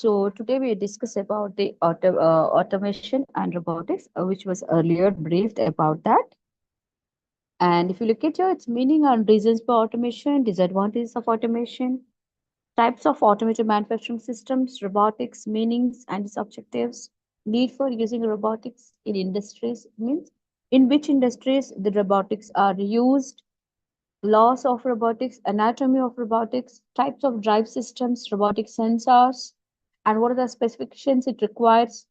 So today we discuss about the automation and robotics, which was earlier briefed about that. And if you look at here, its meaning and reasons for automation, disadvantages of automation, types of automated manufacturing systems, robotics, meanings and its objectives, need for using robotics in industries, means in which industries the robotics are used, laws of robotics, anatomy of robotics, types of drive systems, robotic sensors, and what are the specifications it requires,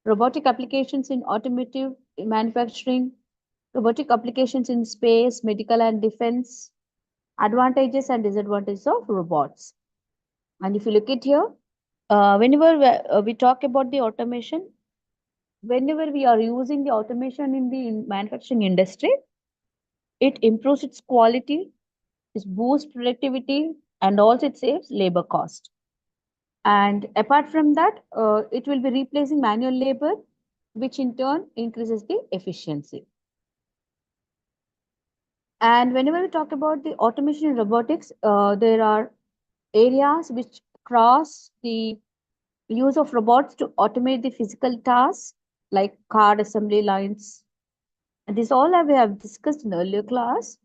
robotic applications in automotive manufacturing, robotic applications in space, medical and defense, advantages and disadvantages of robots. And if you look at here, whenever we talk about the automation, whenever we are using the automation in the manufacturing industry, it improves its quality, it boosts productivity, and also it saves labor cost. And apart from that, it will be replacing manual labor, which in turn increases the efficiency. And whenever we talk about the automation in robotics, there are areas which cross the use of robots to automate the physical tasks like card assembly lines. And this all we have discussed in the earlier class.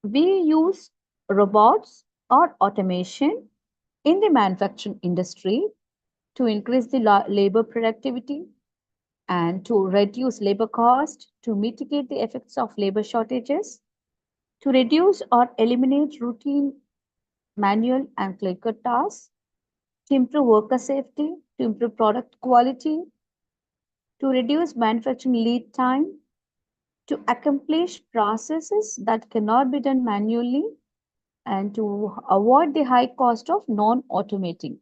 We use robots or automation in the manufacturing industry to increase the labor productivity and to reduce labor cost, to mitigate the effects of labor shortages, to reduce or eliminate routine manual and clerical tasks, to improve worker safety, to improve product quality, to reduce manufacturing lead time, to accomplish processes that cannot be done manually, and to avoid the high cost of non-automating.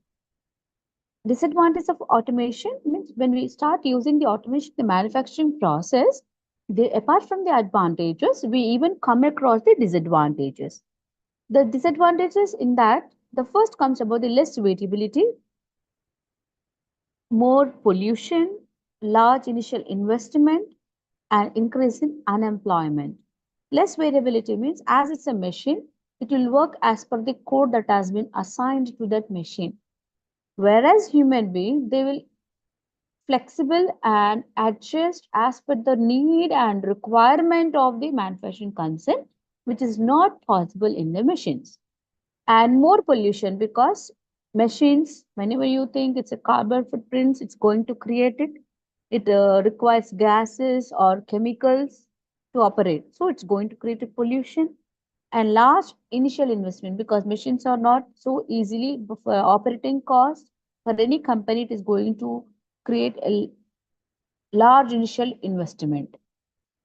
Disadvantage of automation means when we start using the automation in the manufacturing process, apart from the advantages, we even come across the disadvantages. The disadvantages in that, the first comes about the less variability, more pollution, large initial investment, and increase in unemployment. Less variability means as it's a machine, it will work as per the code that has been assigned to that machine. Whereas human being, they will flexible and adjust as per the need and requirement of the manufacturing concern, which is not possible in the machines. And more pollution because machines, whenever you think it's a carbon footprints, it's going to create it. It requires gases or chemicals to operate. So it's going to create a pollution and large initial investment because machines are not so easily operating cost for any company. It is going to create a large initial investment.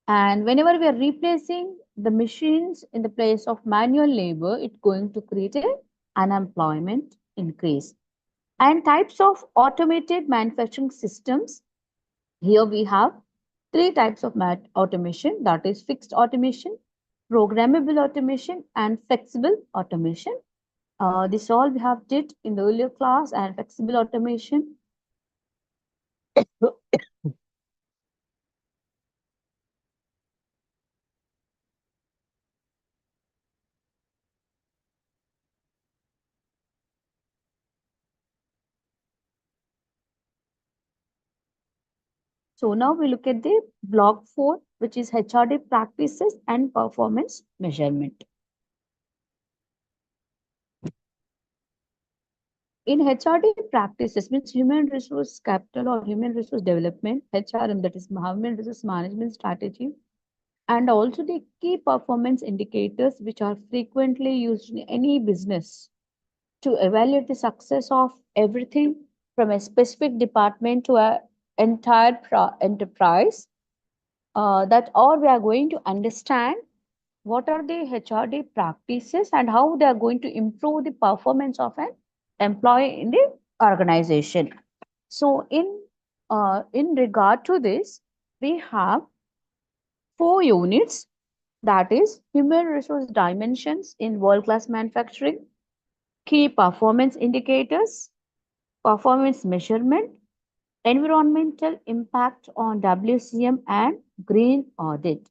And whenever we are replacing the machines in the place of manual labor, it's going to create a unemployment increase. And types of automated manufacturing systems. Here we have three types of automation, that is fixed automation, programmable automation, and flexible automation. This all we have did in the earlier class. And flexible automation. So now we look at the block 4, which is HRD practices and performance measurement. In HRD practices means human resource capital or human resource development, HRM, that is human resource management strategy, and also the key performance indicators which are frequently used in any business to evaluate the success of everything from a specific department to an entire enterprise. That all we are going to understand what are the HRD practices and how they are going to improve the performance of an employee in the organization. So in regard to this, we have 4 units, that is human resource dimensions in world-class manufacturing, key performance indicators, performance measurement, environmental impact on WCM, and green audit.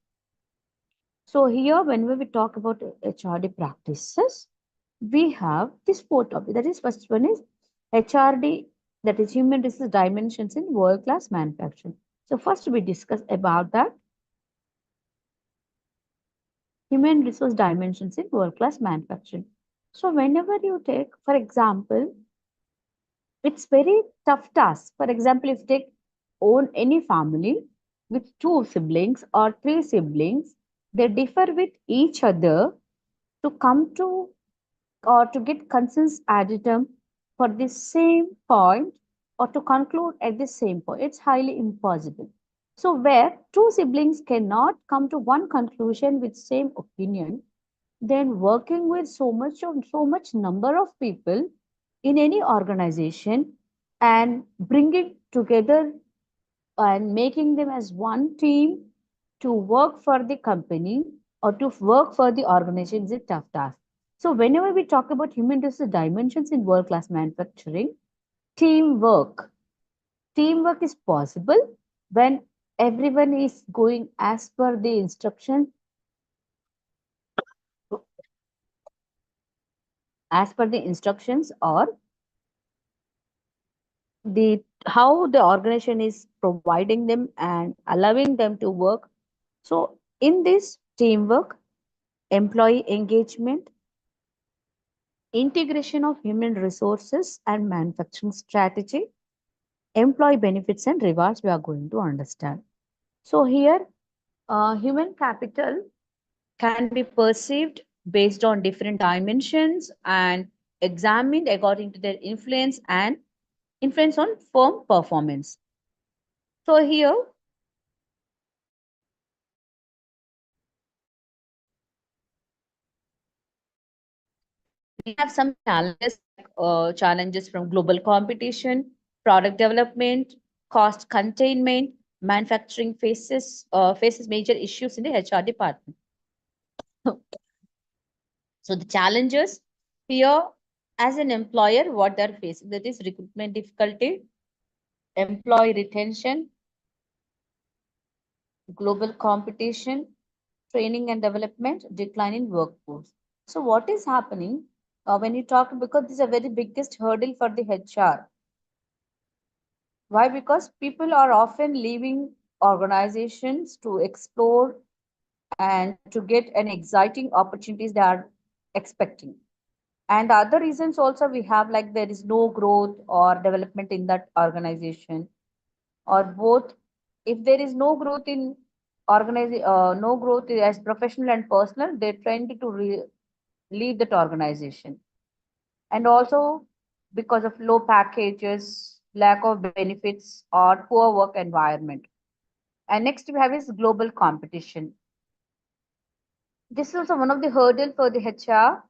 So here, whenever we talk about HRD practices, we have this four topic. That is, first one is HRD, that is human resource dimensions in world class manufacturing. So first we discuss about that human resource dimensions in world class manufacturing. So whenever you take, for example, it's very tough task. For example, if you take own any family with two siblings or three siblings, they differ with each other to come to or to get consensus addendum for the same point or to conclude at the same point. It's highly impossible. So where two siblings cannot come to one conclusion with same opinion, then working with so much number of people in any organization and bringing together and making them as one team to work for the company or to work for the organization is a tough task. So whenever we talk about human resource dimensions in world class manufacturing, teamwork teamwork is possible when everyone is going as per the instruction, as per the instructions, or the how the organization is providing them and allowing them to work. So in this teamwork, employee engagement, integration of human resources and manufacturing strategy, employee benefits and rewards, we are going to understand. So here human capital can be perceived based on different dimensions and examined according to their influence on firm performance. So here we have some challenges like challenges from global competition, product development, cost containment, manufacturing faces major issues in the HR department. So the challenges here as an employer, what they're facing, that is recruitment difficulty, employee retention, global competition, training and development, decline in workforce. So what is happening when you talk, because this is a very biggest hurdle for the HR. Why? Because people are often leaving organizations to explore and to get an exciting opportunities they are expecting. And the other reasons also we have, like there is no growth or development in that organization, or both. If there is no growth in no growth as professional and personal, they tend to leave that organization. And also because of low packages, lack of benefits, or poor work environment. And next we have is global competition. This is also one of the hurdle for the HR.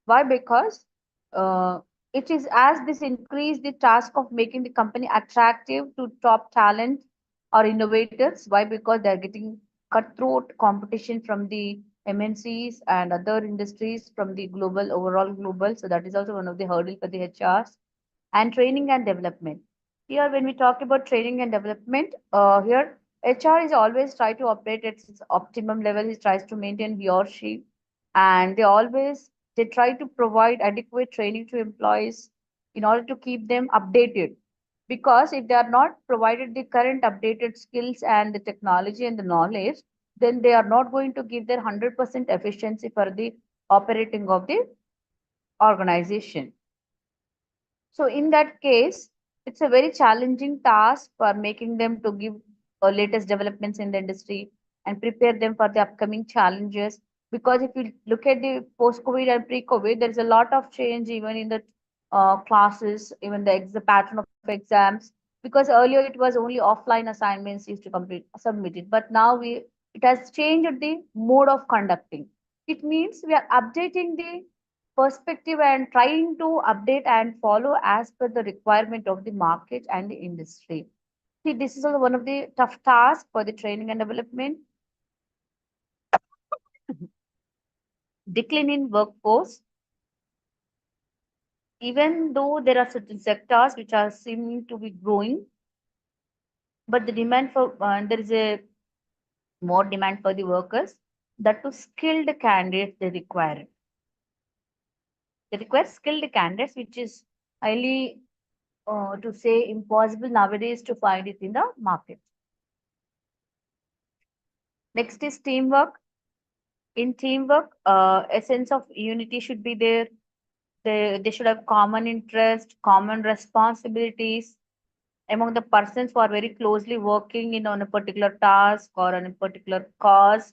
Why? Because uh, it is as this increase the task of making the company attractive to top talent or innovators. Why? Because they are getting cutthroat competition from the MNCs and other industries from the global, overall global. So that is also one of the hurdle for the HRs. And training and development. Here, when we talk about training and development, here HR is always try to operate at its optimum level. He tries to maintain he or she, and they try to provide adequate training to employees in order to keep them updated. Because if they are not provided the current updated skills and the technology and the knowledge, then they are not going to give their 100% efficiency for the operating of the organization. So in that case, it's a very challenging task for making them to give latest developments in the industry and prepare them for the upcoming challenges. Because if you look at the post-COVID and pre-COVID, there is a lot of change even in the classes, even the pattern of exams. Because earlier it was only offline assignments used to complete submit it, but now we it has changed the mode of conducting. It means we are updating the perspective and trying to update and follow as per the requirement of the market and the industry. See, this is also one of the tough tasks for the training and development. Decline in workforce, even though there are certain sectors which are seeming to be growing, but the demand for there is a more demand for the workers, that to skilled candidates they require. They require skilled candidates, which is highly to say impossible nowadays to find it in the market. Next is teamwork. In teamwork, a sense of unity should be there. They should have common interest, common responsibilities among the persons who are very closely working in on a particular task or on a particular cause.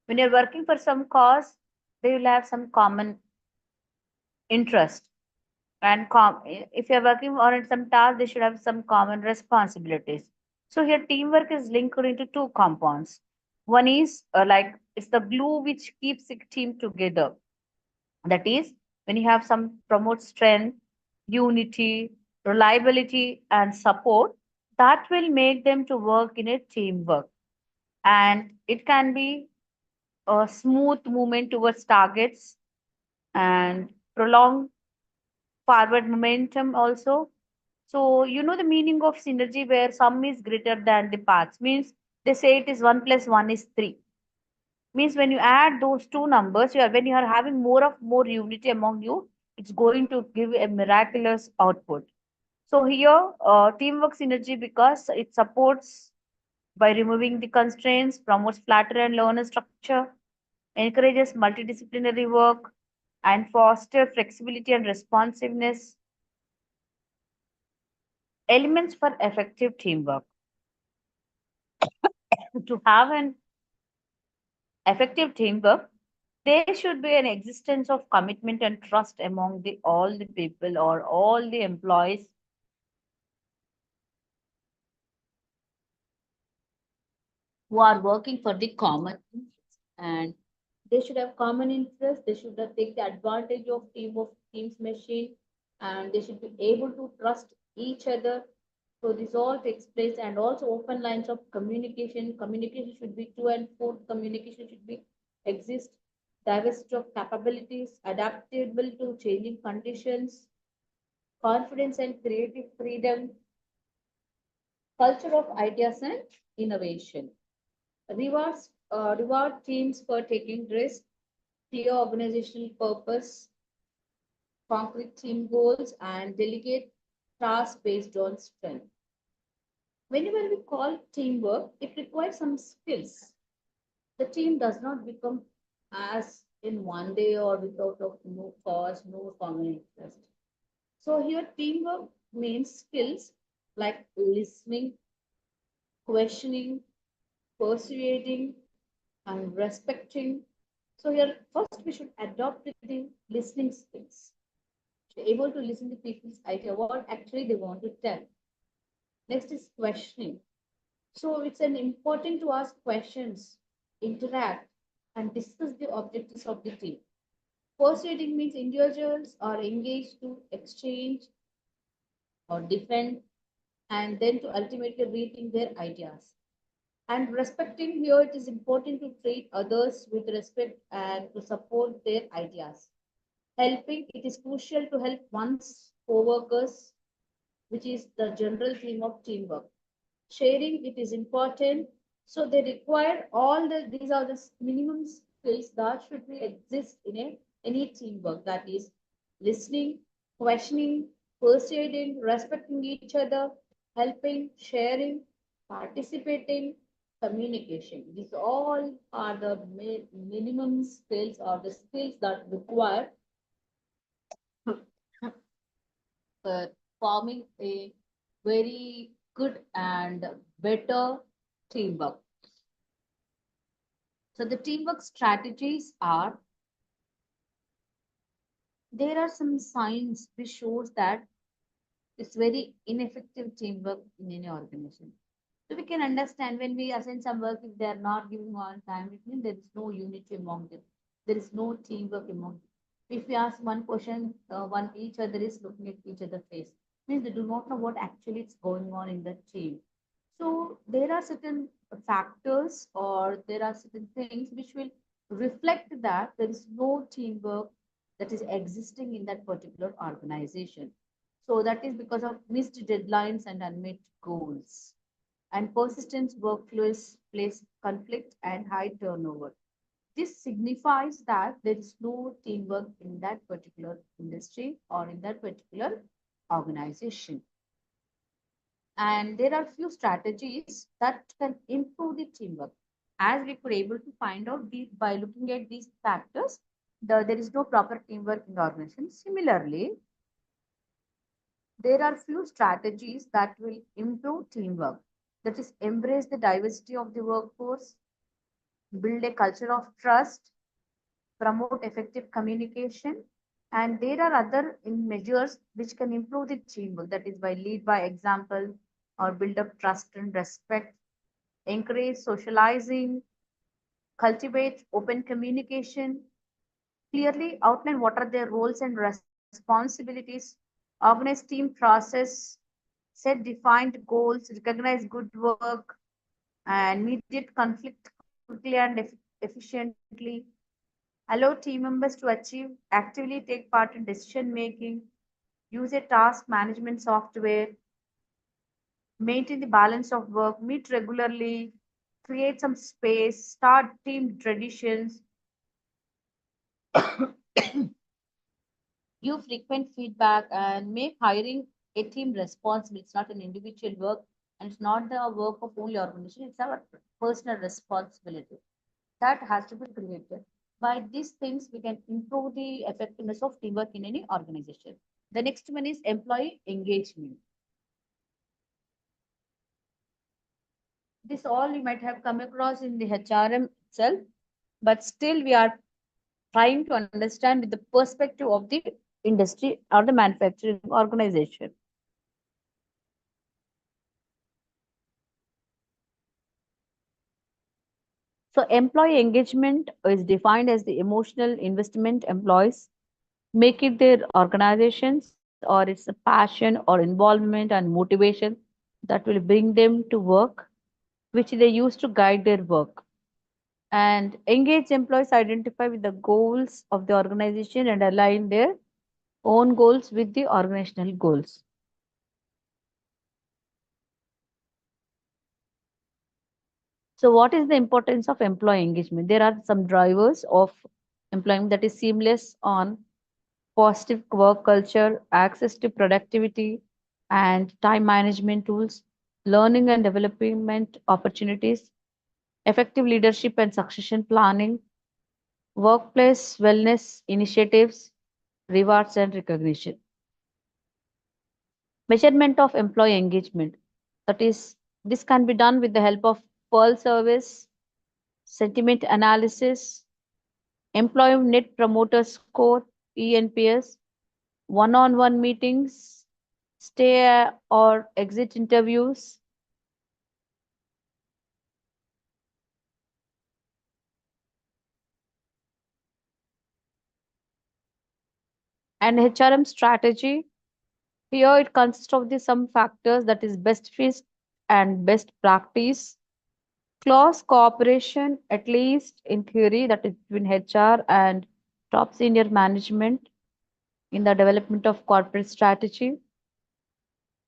When you're working for some cause, they will have some common interest. And if you're working on some task, they should have some common responsibilities. So here teamwork is linked into two compounds. One is like it's the glue which keeps the team together. That is, when you have some promote strength, unity, reliability, and support, that will make them to work in a teamwork. And it can be a smooth movement towards targets and prolonged forward momentum also. So you know the meaning of synergy where sum is greater than the parts means they say it is 1 plus 1 is 3. Means when you add those two numbers, when you are having more unity among you, it's going to give a miraculous output. So here teamwork synergy because it supports by removing the constraints, promotes flatter and learner structure, encourages multidisciplinary work, and foster flexibility and responsiveness. Elements for effective teamwork. To have an effective teamwork, there should be an existence of commitment and trust among the all the people or all the employees who are working for the common interest. And they should have common interest. They should have take the advantage of teams machine, and they should be able to trust each other. So this all takes place, and also open lines of communication. Communication should be to and fro. Communication should be exist. Diversity of capabilities, adaptable to changing conditions, confidence and creative freedom, culture of ideas and innovation. Reward teams for taking risks, clear organizational purpose, concrete team goals, and delegate tasks based on strength. Whenever we call teamwork, it requires some skills. The team does not become as in one day or without of no cause, no common interest. So here teamwork means skills like listening, questioning, persuading, and respecting. So here first we should adopt the listening skills. Should be able to listen to people's idea, what actually they want to tell. Next is questioning. So it's an important to ask questions, interact, and discuss the objectives of the team. Persuading means individuals are engaged to exchange or defend and then to ultimately rethink their ideas. And respecting here, it is important to treat others with respect and to support their ideas. Helping, it is crucial to help one's co-workers, which is the general theme of teamwork. Sharing, it is important. So they require these are the minimum skills that should be exist in any teamwork. That is listening, questioning, persuading, respecting each other, helping, sharing, participating, communication. These all are the minimum skills or the skills that require uh, forming a very good and better teamwork. So the teamwork strategies are there are some signs which shows that it's very ineffective teamwork in any organization. So we can understand when we assign some work, if they are not giving on time, it means there is no unity among them. There is no teamwork among them. If we ask one question, one each other is looking at each other face, means they do not know what actually is going on in the team. So there are certain factors or there are certain things which will reflect that there is no teamwork that is existing in that particular organization. So that is because of missed deadlines and unmet goals. And persistent workflows place conflict and high turnover. This signifies that there is no teamwork in that particular industry or in that particular organization. And there are few strategies that can improve the teamwork. As we could able to find out by looking at these factors, there is no proper teamwork in the organization. Similarly, there are few strategies that will improve teamwork. That is, embrace the diversity of the workforce, build a culture of trust, promote effective communication, and there are other measures which can improve the teamwork. That is, by lead by example or build up trust and respect, encourage socializing, cultivate open communication, clearly outline what are their roles and responsibilities, organize team process, set defined goals, recognize good work, and mediate conflict quickly and efficiently, allow team members to achieve, actively take part in decision making, use a task management software, maintain the balance of work, meet regularly, create some space, start team traditions, give frequent feedback, and make hiring a team responsible. It's not an individual work, and it's not the work of only organization, it's our personal responsibility. That has to be created. By these things, we can improve the effectiveness of teamwork in any organization. The next one is employee engagement. This all you might have come across in the HRM itself, but still we are trying to understand with the perspective of the industry or the manufacturing organization. So employee engagement is defined as the emotional investment employees make it their organizations, or it's a passion or involvement and motivation that will bring them to work, which they use to guide their work. And engaged employees identify with the goals of the organization and align their own goals with the organizational goals. So, what is the importance of employee engagement? There are some drivers of employment, that is seamless on positive work culture, access to productivity and time management tools, learning and development opportunities, effective leadership and succession planning, workplace wellness initiatives, rewards and recognition. Measurement of employee engagement. That is, this can be done with the help of Pearl service, sentiment analysis, employee net promoter score, ENPS, one-on-one meetings, stay or exit interviews, and HRM strategy. Here it consists of the some factors, that is best fit and best practice, close cooperation, at least in theory, that is between HR and top senior management in the development of corporate strategy,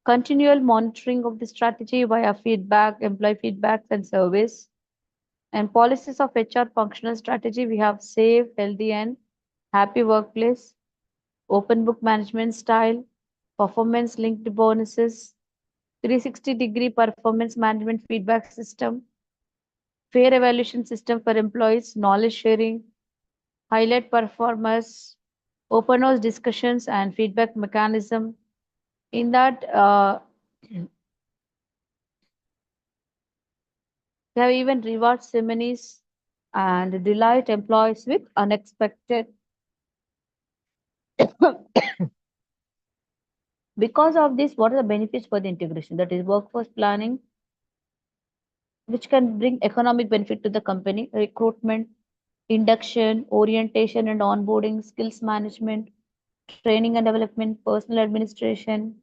continual monitoring of the strategy via feedback, employee feedbacks and surveys, and policies of HR functional strategy. We have safe, healthy, and happy workplace, open book management style, performance linked bonuses, 360-degree performance management feedback system, fair evaluation system for employees, knowledge sharing, highlight performers, open house discussions, and feedback mechanism. In that, we have even reward ceremonies and delight employees with unexpected. Because of this, what are the benefits for the integration? That is workforce planning, which can bring economic benefit to the company, recruitment, induction, orientation and onboarding, skills management, training and development, personal administration,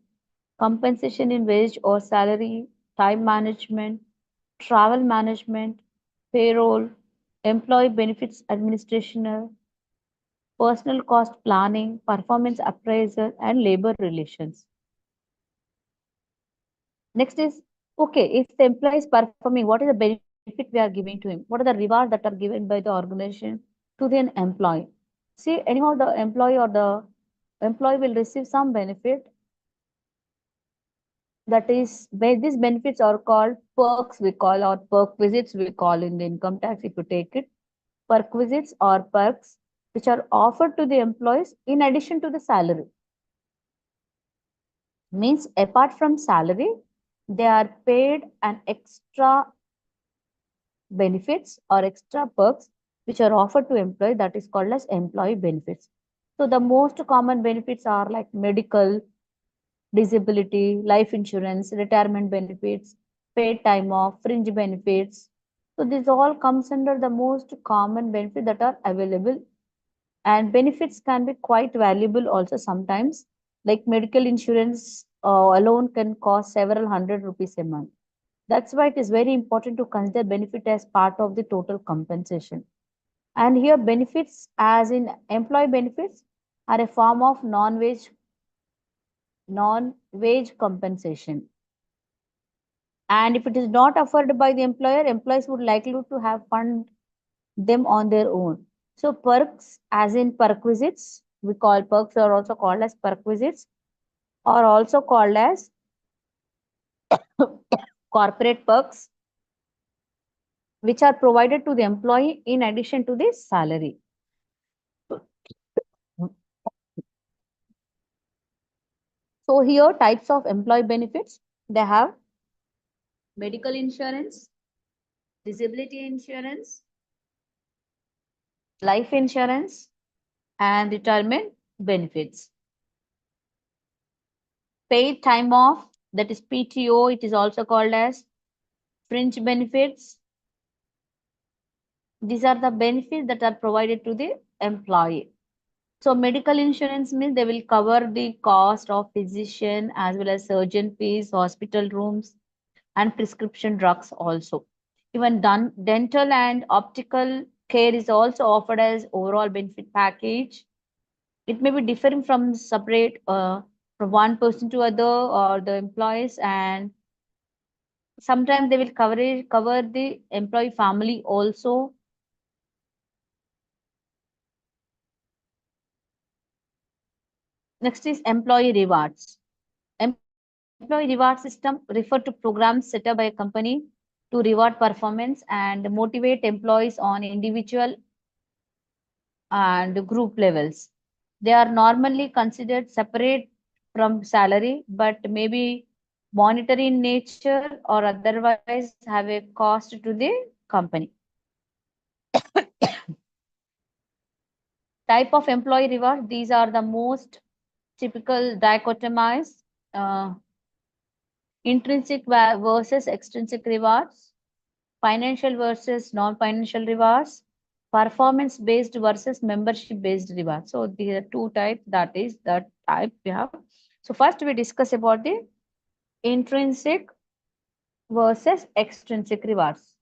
compensation in wage or salary, time management, travel management, payroll, employee benefits administration, personal cost planning, performance appraisal, and labor relations. Next is, okay, if the employee is performing, what is the benefit benefit we are giving to him? What are the rewards that are given by the organization to the employee? See, anyhow, the employee or the employee will receive some benefit, that is where these benefits are called perks, we call, or perquisites we call in the income tax if you take it. Perquisites or perks which are offered to the employees in addition to the salary. Means apart from salary, they are paid an extra benefits or extra perks which are offered to employee, that is called as employee benefits. So the most common benefits are like medical, disability, life insurance, retirement benefits, paid time off, fringe benefits. So this all comes under the most common benefits that are available, and benefits can be quite valuable also sometimes. Like medical insurance alone can cost several hundred rupees a month. That's why it is very important to consider benefit as part of the total compensation. And here benefits as in employee benefits are a form of non-wage compensation. And if it is not offered by the employer, employees would likely to have fund them on their own. So perks as in perquisites, we call perks are also called as perquisites, or also called as corporate perks, which are provided to the employee in addition to the salary. So here types of employee benefits, they have medical insurance, disability insurance, life insurance, and retirement benefits. Paid time off, that is PTO, it is also called as fringe benefits. These are the benefits that are provided to the employee. So medical insurance means they will cover the cost of physician as well as surgeon fees, hospital rooms, and prescription drugs also. Even dental and optical care is also offered as overall benefit package. It may be differing from separate from one person to other or the employees, and sometimes they will cover the employee family also. Next is employee rewards. Employee reward system refer to programs set up by a company to reward performance and motivate employees on individual and group levels. They are normally considered separate from salary, but maybe monetary in nature or otherwise have a cost to the company. Type of employee reward, these are the most typical dichotomized uh, intrinsic versus extrinsic rewards, financial versus non-financial rewards, performance based versus membership based rewards. So these are two types, that is the type we have. So first we discuss about the intrinsic versus extrinsic rewards.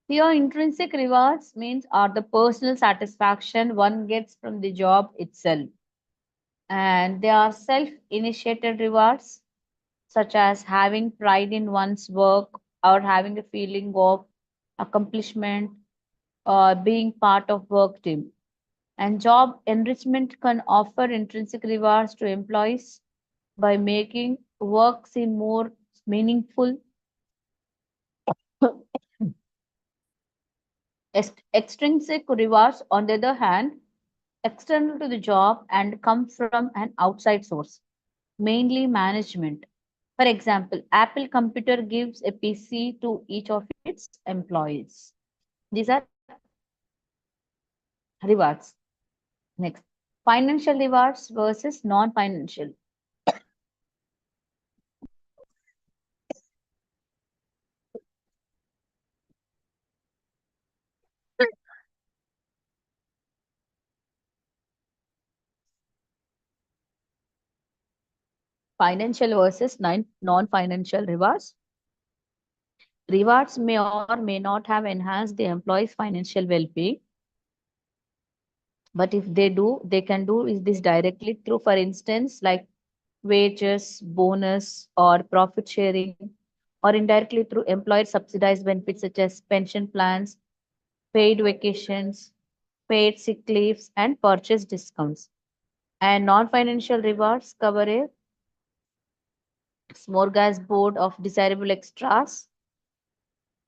Here intrinsic rewards means are the personal satisfaction one gets from the job itself, and they are self-initiated rewards such as having pride in one's work or having a feeling of accomplishment or being part of work team. And job enrichment can offer intrinsic rewards to employees by making work seem more meaningful. Extrinsic rewards, on the other hand, external to the job and come from an outside source, mainly management. For example, Apple Computer gives a PC to each of its employees. These are rewards. Next, financial rewards versus non-financial. Financial versus non-financial rewards. Rewards may or may not have enhanced the employee's financial well-being. But if they do, they can do is this directly through, for instance, like wages, bonus, or profit sharing, or indirectly through employer subsidized benefits such as pension plans, paid vacations, paid sick leaves, and purchase discounts. And non-financial rewards cover a smorgasbord of desirable extras,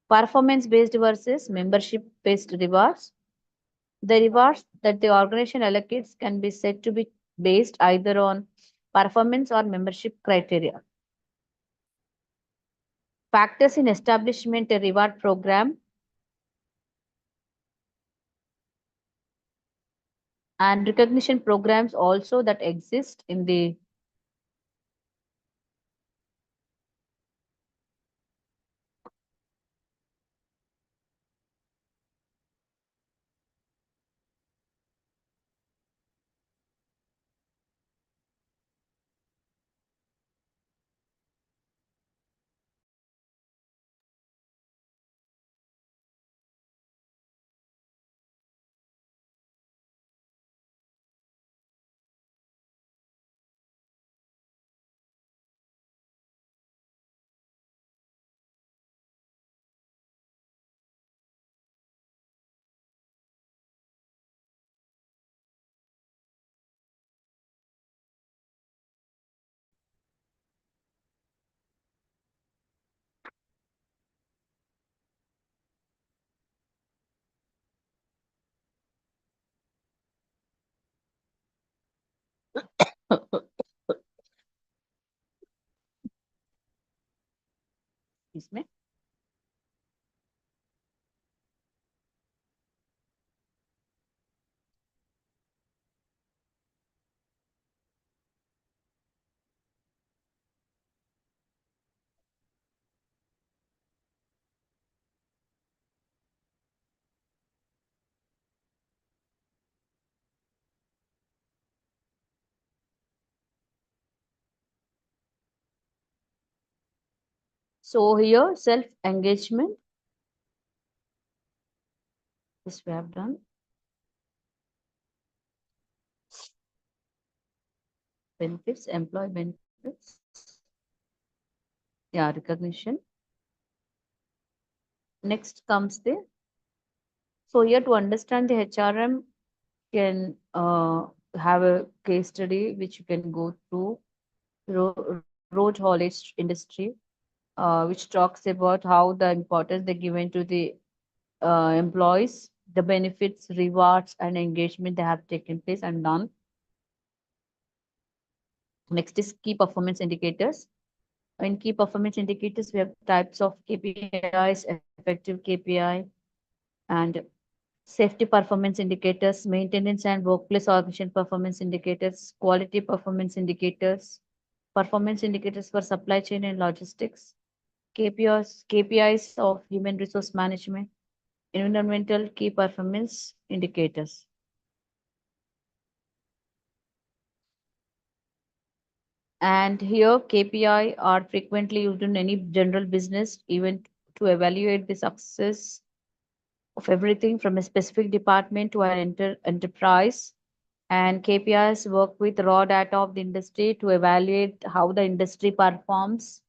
performance-based versus membership-based rewards. The rewards that the organization allocates can be said to be based either on performance or membership criteria. Factors in establishment a reward program and recognition programs also that exist in the excuse me. So here self engagement, this we have done. Benefits, employee benefits, yeah, recognition. Next comes the, so here to understand the HRM can have a case study which you can go through road haulage industry, which talks about how the importance they given to the employees, the benefits, rewards, and engagement they have taken place and done. Next is key performance indicators. In key performance indicators, we have types of KPIs, effective KPI, and safety performance indicators, maintenance and workplace organization performance indicators, quality performance indicators, performance indicators for supply chain and logistics, KPIs of human resource management, environmental key performance indicators. And here KPI are frequently used in any general business, even to evaluate the success of everything from a specific department to an enterprise. And KPIs work with raw data of the industry to evaluate how the industry performs.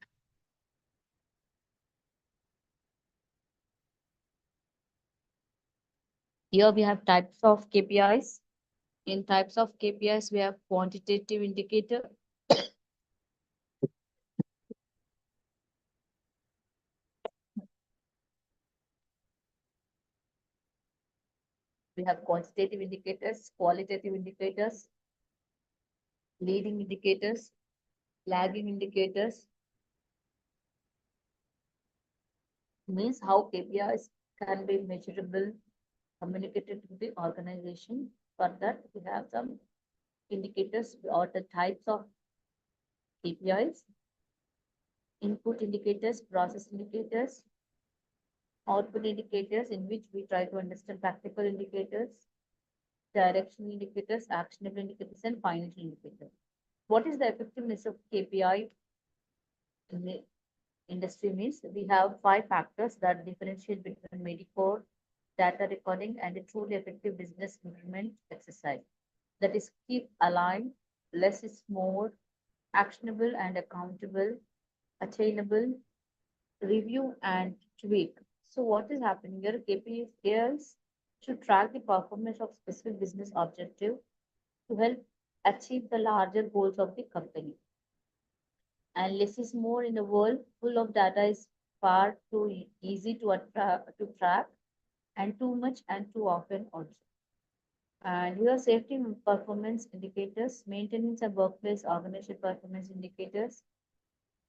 Here we have types of KPIs. In types of KPIs, we have quantitative indicator. We have quantitative indicators, qualitative indicators, leading indicators, lagging indicators. Means how KPIs can be measurable, communicated to the organization. For that, we have some indicators or the types of KPIs, input indicators, process indicators, output indicators, in which we try to understand practical indicators, direction indicators, actionable indicators, and financial indicators. What is the effectiveness of KPI in the industry? Means we have five factors that differentiate between Medicore, data recording, and a truly effective business improvement exercise. That is, keep aligned, less is more, actionable and accountable, attainable, review and tweak. So what is happening here? KPIs should track the performance of specific business objective to help achieve the larger goals of the company. And less is more in a world full of data is far too easy to track and too much and too often also. And here safety and performance indicators, maintenance and workplace organization performance indicators.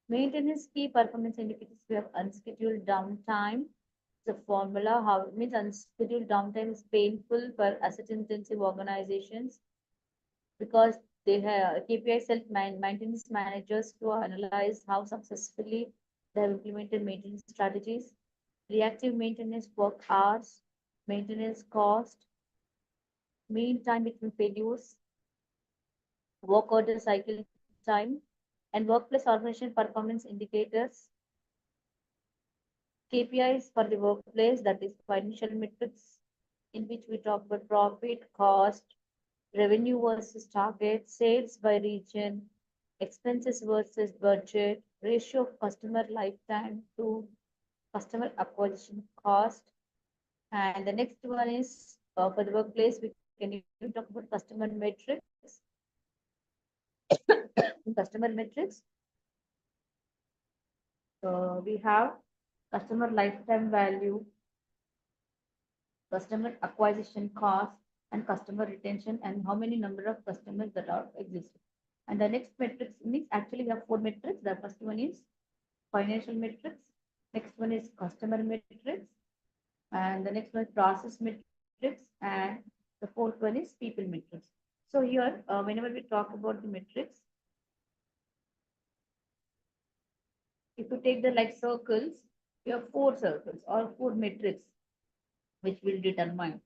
Maintenance key performance indicators, we have unscheduled downtime. The formula, how it means unscheduled downtime is painful for asset intensive organizations because they have KPI maintenance managers to analyze how successfully they have implemented maintenance strategies, reactive maintenance work hours, maintenance cost, mean time between failures, work order cycle time, and workplace organization performance indicators, KPIs for the workplace, that is financial metrics, in which we talk about profit, cost, revenue versus target, sales by region, expenses versus budget, ratio of customer lifetime to customer acquisition cost. And the next one is for the workplace, we can even talk about customer metrics. In customer metrics, we have customer lifetime value, customer acquisition cost, and customer retention, and how many number of customers that are existing. And the next metrics means actually we have four metrics. The first one is financial metrics. Next one is customer metrics. And the next one is process metrics. And the fourth one is people metrics. So here, whenever we talk about the metrics, if you take the like circles, you have four circles or four metrics which will determine.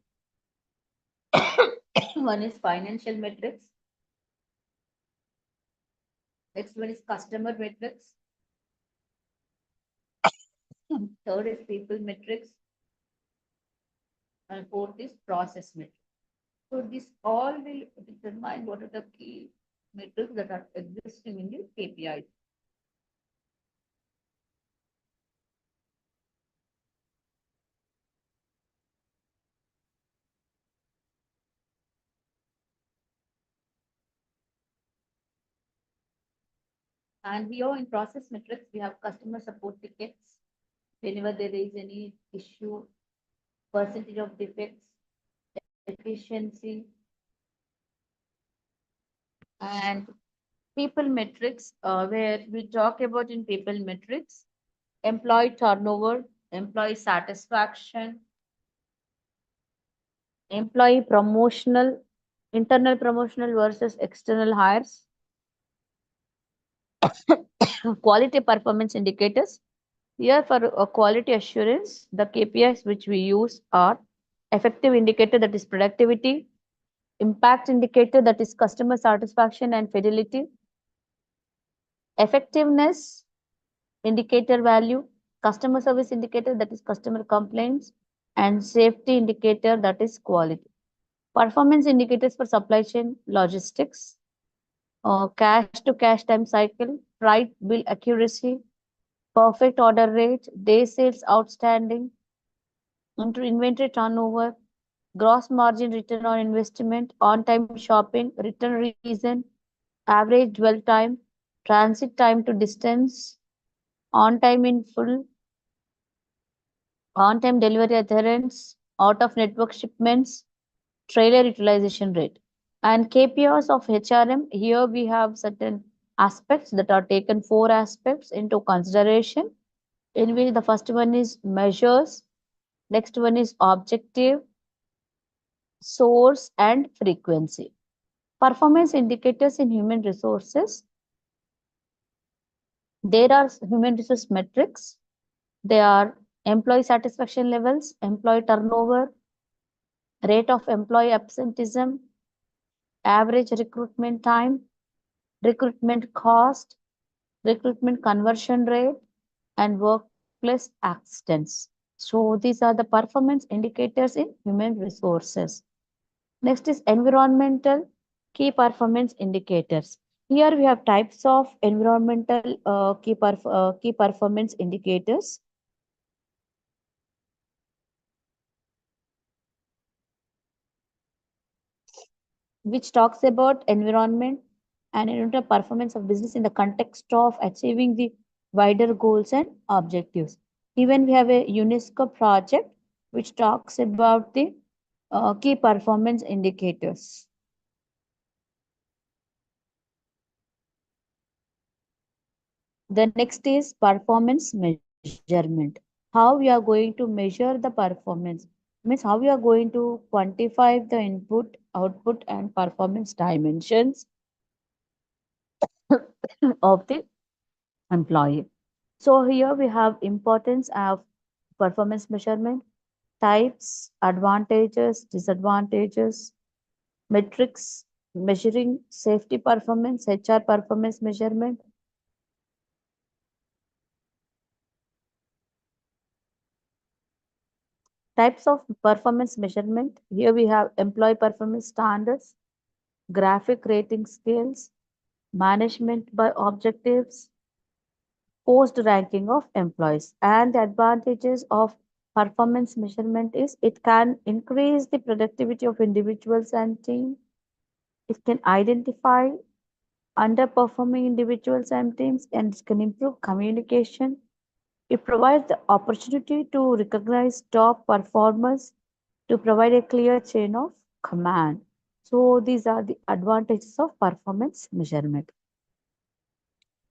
One is financial metrics. Next one is customer metrics. Third is people metrics. And fourth is process metrics. So this all will determine what are the key metrics that are existing in the KPI. And here in process metrics, we have customer support tickets. Whenever there is any issue, percentage of defects, efficiency, and people metrics, where we talk about in people metrics, employee turnover, employee satisfaction, employee promotional, internal promotional versus external hires, quality performance indicators. Here for quality assurance, the KPIs which we use are effective indicator, that is productivity, impact indicator, that is customer satisfaction and fidelity, effectiveness indicator value, customer service indicator, that is customer complaints, and safety indicator, that is quality. Performance indicators for supply chain logistics, cash to cash time cycle, right bill accuracy, perfect order rate, day sales outstanding, into inventory turnover, gross margin, return on investment, on time shopping, return reason, average dwell time, transit time to distance, on time in full, on time delivery adherence, out of network shipments, trailer utilization rate. And KPIs of HRM, here we have certain aspects that are taken, four aspects into consideration, in which the first one is measures, next one is objective, source, and frequency. Performance indicators in human resources. There are human resource metrics. They are employee satisfaction levels, employee turnover, rate of employee absenteeism, average recruitment time, recruitment cost, recruitment conversion rate, and workplace accidents. So these are the performance indicators in human resources. Next is environmental key performance indicators. Here we have types of environmental key performance indicators, which talks about environment and environmental performance of business in the context of achieving the wider goals and objectives. Even we have a UNESCO project which talks about the key performance indicators. The next is performance measurement. How we are going to measure the performance means how we are going to quantify the input, output, and performance dimensions of the employee. So here we have importance of performance measurement, types, advantages, disadvantages, metrics, measuring safety performance, HR performance measurement. Types of performance measurement. Here we have employee performance standards, graphic rating scales, management by objectives, post ranking of employees. And the advantages of performance measurement is it can increase the productivity of individuals and team. It can identify underperforming individuals and teams, and it can improve communication. It provides the opportunity to recognize top performers to provide a clear chain of command. So these are the advantages of performance measurement.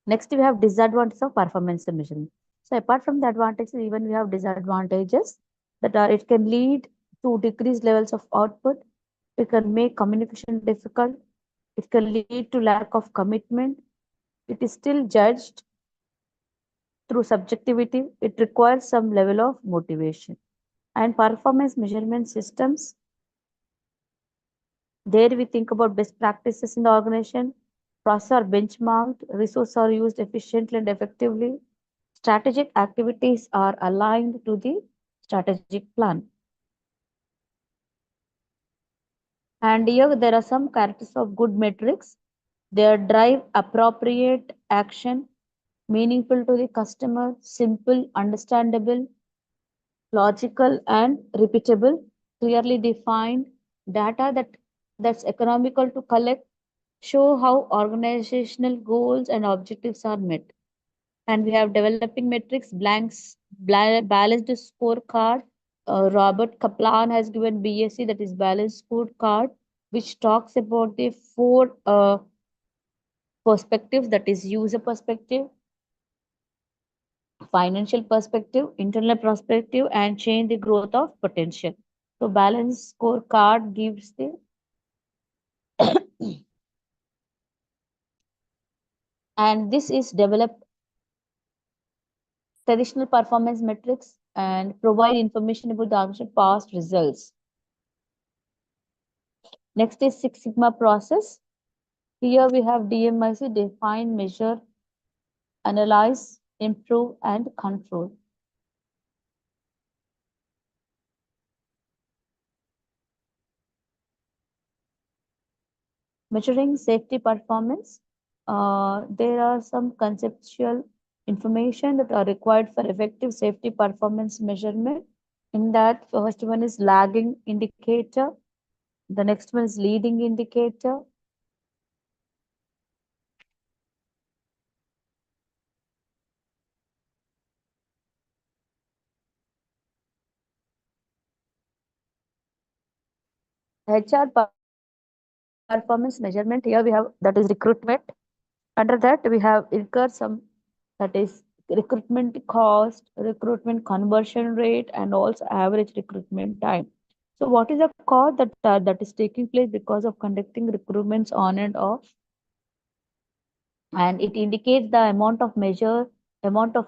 Next, we have disadvantages of performance measurement. So apart from the advantages, even we have disadvantages that are it can lead to decreased levels of output. It can make communication difficult. It can lead to lack of commitment. It is still judged through subjectivity. It requires some level of motivation. And performance measurement systems, there we think about best practices in the organization. Process are benchmarked, resources are used efficiently and effectively. Strategic activities are aligned to the strategic plan. And here there are some characteristics of good metrics. They drive appropriate action, meaningful to the customer, simple, understandable, logical, and repeatable, clearly defined data that's economical to collect, show how organizational goals and objectives are met. And we have developing metrics, balanced scorecard. Robert Kaplan has given BSc, that is balanced scorecard, which talks about the four perspectives, that is user perspective, financial perspective, internal perspective, and change the growth of potential. So balanced scorecard gives the and this is developed traditional performance metrics and provide information about the actual past results. Next is Six Sigma process. Here we have DMIC, define, measure, analyze, improve, and control. Measuring safety performance. There are some conceptual information that are required for effective safety performance measurement. In that, first one is lagging indicator. The next one is leading indicator. HR performance measurement. Here we have that is recruitment. Under that, we have incur some that is recruitment cost, recruitment conversion rate, and also average recruitment time. So, what is the cost that is taking place because of conducting recruitments on and off? And it indicates the amount of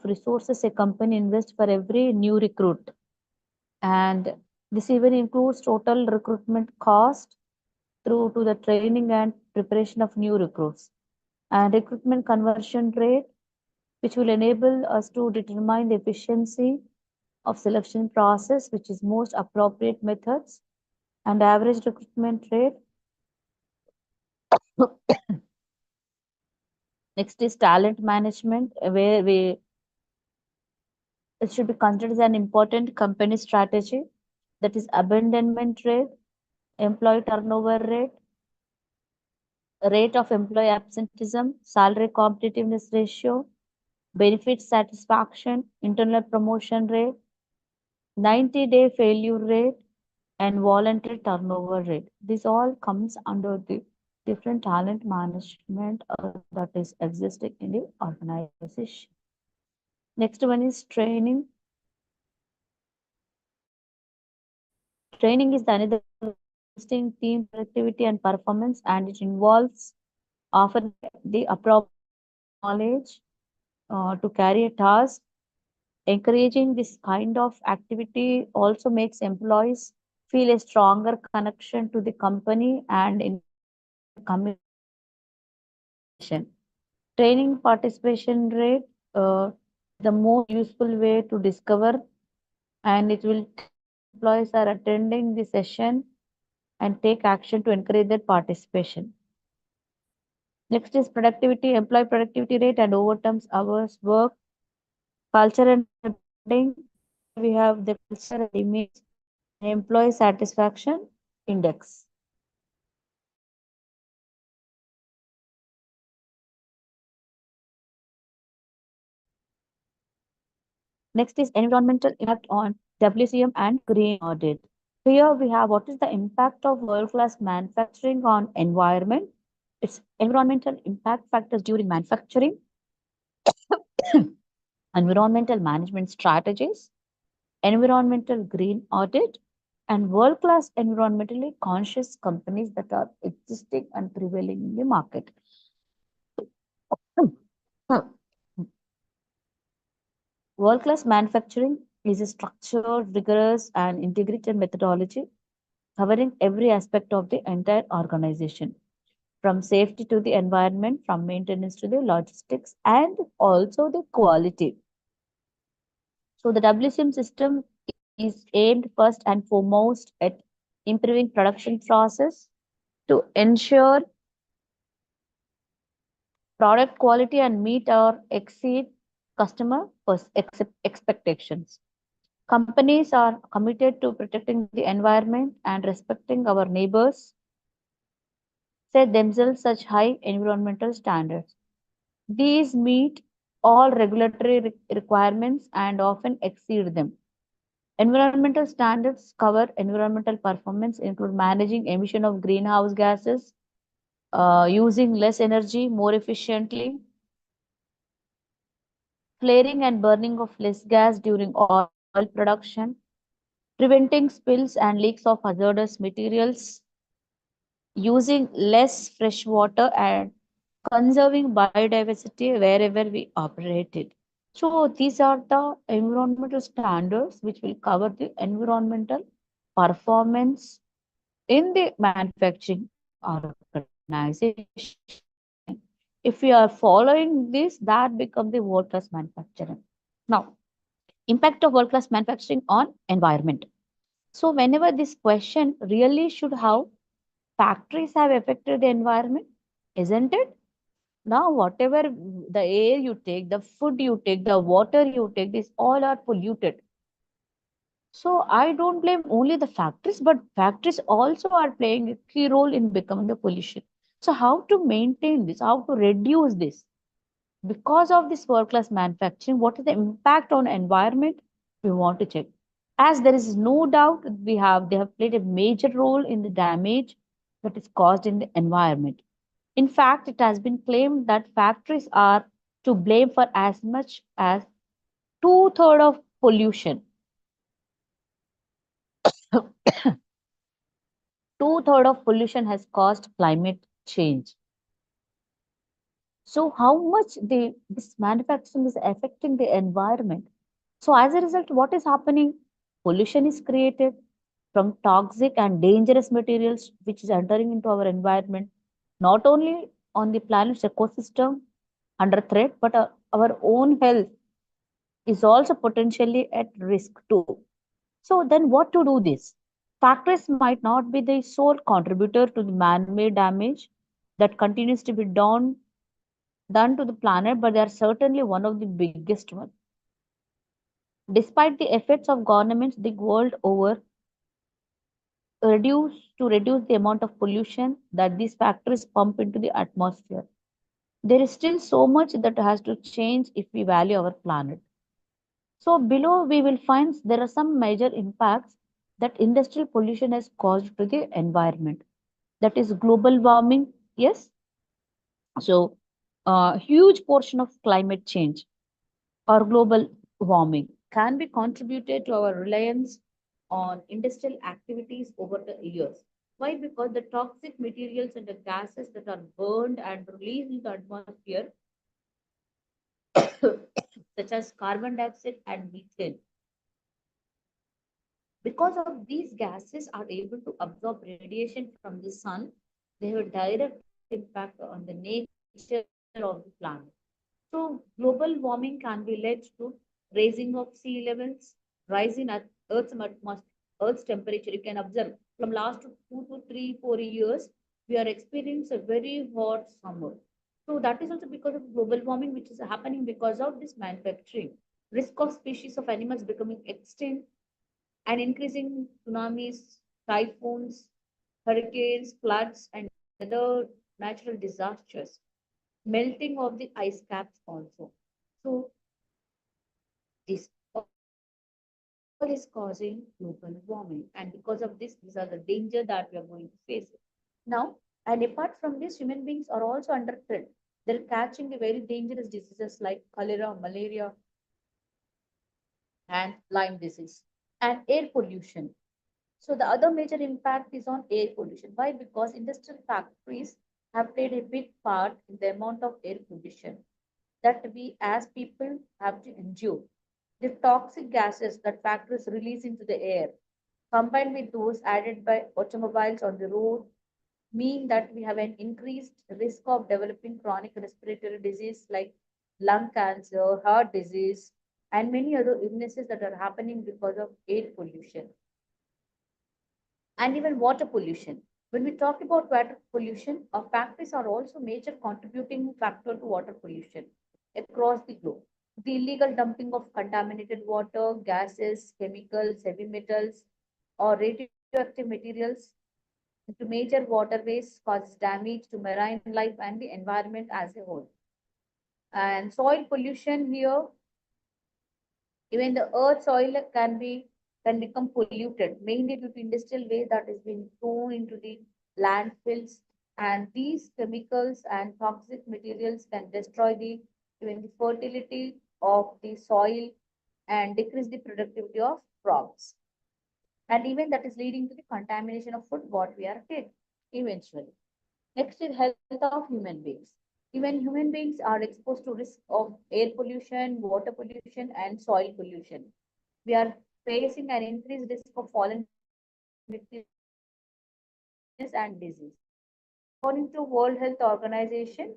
resources a company invests for every new recruit. And this even includes total recruitment cost through to the training and preparation of new recruits and recruitment conversion rate, which will enable us to determine the efficiency of selection process, which is most appropriate methods, and average recruitment rate. Next is talent management, where it should be considered as an important company strategy. That is abandonment rate, employee turnover rate, rate of employee absenteeism, salary competitiveness ratio, benefit satisfaction, internal promotion rate, 90-day failure rate, and voluntary turnover rate. This all comes under the different talent management that is existing in the organization. Next one is training. Training is another boosting team productivity and performance, and it involves offering the appropriate knowledge to carry a task. Encouraging this kind of activity also makes employees feel a stronger connection to the company and increases their commitment to the organization. Training participation rate, uh, the most useful way to discover, and it will tell if employees are attending the session and take action to encourage their participation. Next is productivity, employee productivity rate and overtime hours work, culture and branding. Here we have the culture and image and employee satisfaction index. Next is environmental impact on WCM and green audit. Here we have what is the impact of world-class manufacturing on environment. Its environmental impact factors during manufacturing, environmental management strategies, environmental green audit, and world-class environmentally conscious companies that are existing and prevailing in the market. World-class manufacturing is a structured, rigorous, and integrated methodology covering every aspect of the entire organization, from safety to the environment, from maintenance to the logistics, and also the quality. So the WCM system is aimed first and foremost at improving production process to ensure product quality and meet or exceed customer expectations. Companies are committed to protecting the environment and respecting our neighbors, set themselves such high environmental standards. These meet all regulatory requirements and often exceed them. Environmental standards cover environmental performance, include managing emission of greenhouse gases, using less energy more efficiently, flaring and burning of less gas during oil production, preventing spills and leaks of hazardous materials, using less fresh water, and conserving biodiversity wherever we operate it. So these are the environmental standards which will cover the environmental performance in the manufacturing organization. If we are following this, that becomes the world-class manufacturing. Now, impact of world-class manufacturing on environment. So whenever this question really should have factories have affected the environment, isn't it? Now, whatever the air you take, the food you take, the water you take, these all are polluted. So I don't blame only the factories, but factories also are playing a key role in becoming the pollution. So how to maintain this? How to reduce this? Because of this world-class manufacturing, what is the impact on environment? We want to check. As there is no doubt, they have played a major role in the damage that is caused in the environment. In fact, it has been claimed that factories are to blame for as much as two-thirds of pollution. Two-thirds of pollution has caused climate change. So how much this manufacturing is affecting the environment? So as a result, what is happening? Pollution is created from toxic and dangerous materials which is entering into our environment, not only on the planet's ecosystem under threat, but our own health is also potentially at risk too. So then what to do this? Factories might not be the sole contributor to the man-made damage that continues to be done to the planet, but they are certainly one of the biggest ones. Despite the efforts of governments the world over reduce the amount of pollution that these factories pump into the atmosphere, there is still so much that has to change if we value our planet. So below we will find there are some major impacts that industrial pollution has caused to the environment. That is global warming. Yes. So a huge portion of climate change or global warming can be contributed to our reliance on industrial activities over the years. Why? Because the toxic materials and the gases that are burned and released into the atmosphere, such as carbon dioxide and methane, because of these gases are able to absorb radiation from the sun, they have a direct impact on the nature of the planet. So global warming can be led to raising of sea levels, rising at Earth's temperature. You can observe from last 2 to 3, 4 years, we are experiencing a very hot summer. So that is also because of global warming, which is happening because of this manufacturing. Risk of species of animals becoming extinct and increasing tsunamis, typhoons, hurricanes, floods, and other natural disasters, melting of the ice caps also. So this all is causing global warming, and because of this, these are the danger that we are going to face. Now, and apart from this, human beings are also under threat. They're catching the very dangerous diseases like cholera, malaria, and Lyme disease, and air pollution. So the other major impact is on air pollution. Why? Because industrial factories have played a big part in the amount of air pollution that we as people have to endure. The toxic gases that factories release into the air, combined with those added by automobiles on the road, mean that we have an increased risk of developing chronic respiratory disease like lung cancer, heart disease, and many other illnesses that are happening because of air pollution and even water pollution. When we talk about water pollution, our factories are also major contributing factor to water pollution across the globe. The illegal dumping of contaminated water, gases, chemicals, heavy metals, or radioactive materials into major waterways causes damage to marine life and the environment as a whole. And soil pollution here, even the earth soil can become polluted, mainly due to industrial waste that is being thrown into the landfills. And these chemicals and toxic materials can destroy the even the fertility of the soil and decrease the productivity of crops. And even that is leading to the contamination of food what we are taking eventually. Next is health of human beings. Even human beings are exposed to risk of air pollution, water pollution, and soil pollution. We are facing an increased risk of fallen victims of sickness and disease. According to World Health Organization,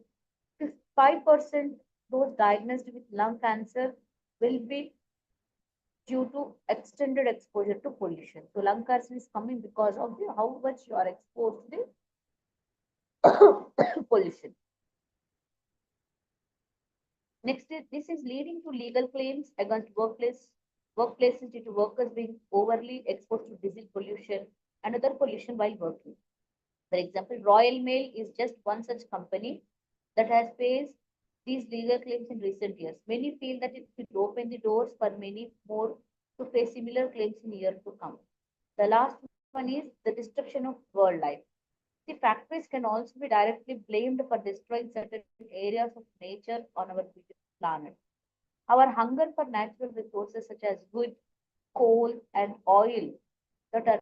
5% those diagnosed with lung cancer will be due to extended exposure to pollution. So lung cancer is coming because of the how much you are exposed to the pollution. Next, this is leading to legal claims against workplaces due to workers being overly exposed to diesel pollution and other pollution while working. For example, Royal Mail is just one such company that has faced these legal claims in recent years. Many feel that it could open the doors for many more to face similar claims in years to come. The last one is the destruction of wildlife. The factories can also be directly blamed for destroying certain areas of nature on our beautiful planet. Our hunger for natural resources such as wood, coal, and oil that are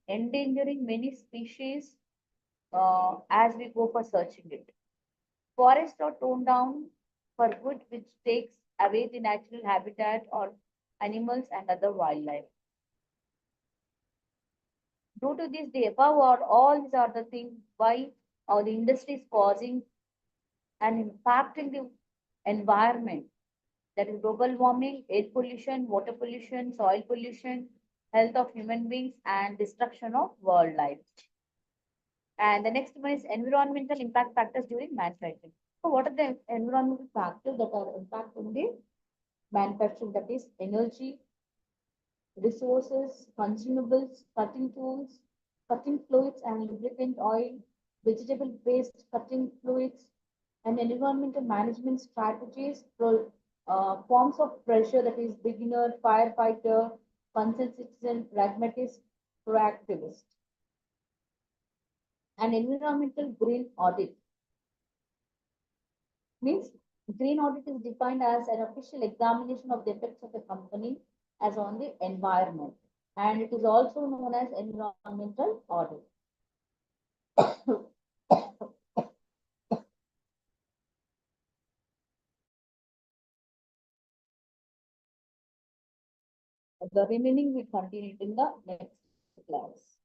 endangering many species as we go for searching it. Forests are torn down for wood, which takes away the natural habitat or animals and other wildlife. Due to this, the above are all these are the things why the industry is causing and impacting the environment. That is global warming, air pollution, water pollution, soil pollution, health of human beings, and destruction of wildlife. And the next one is environmental impact factors during manufacturing. So what are the environmental factors that are impacting the manufacturing? That is energy, resources, consumables, cutting tools, cutting fluids and lubricant oil, vegetable-based cutting fluids, and environmental management strategies, forms of pressure, that is beginner, firefighter, concerned citizen, pragmatist, proactivist, and environmental green audit. Means green audit is defined as an official examination of the effects of a company as on the environment, and it is also known as environmental audit. The remaining we continue in the next class.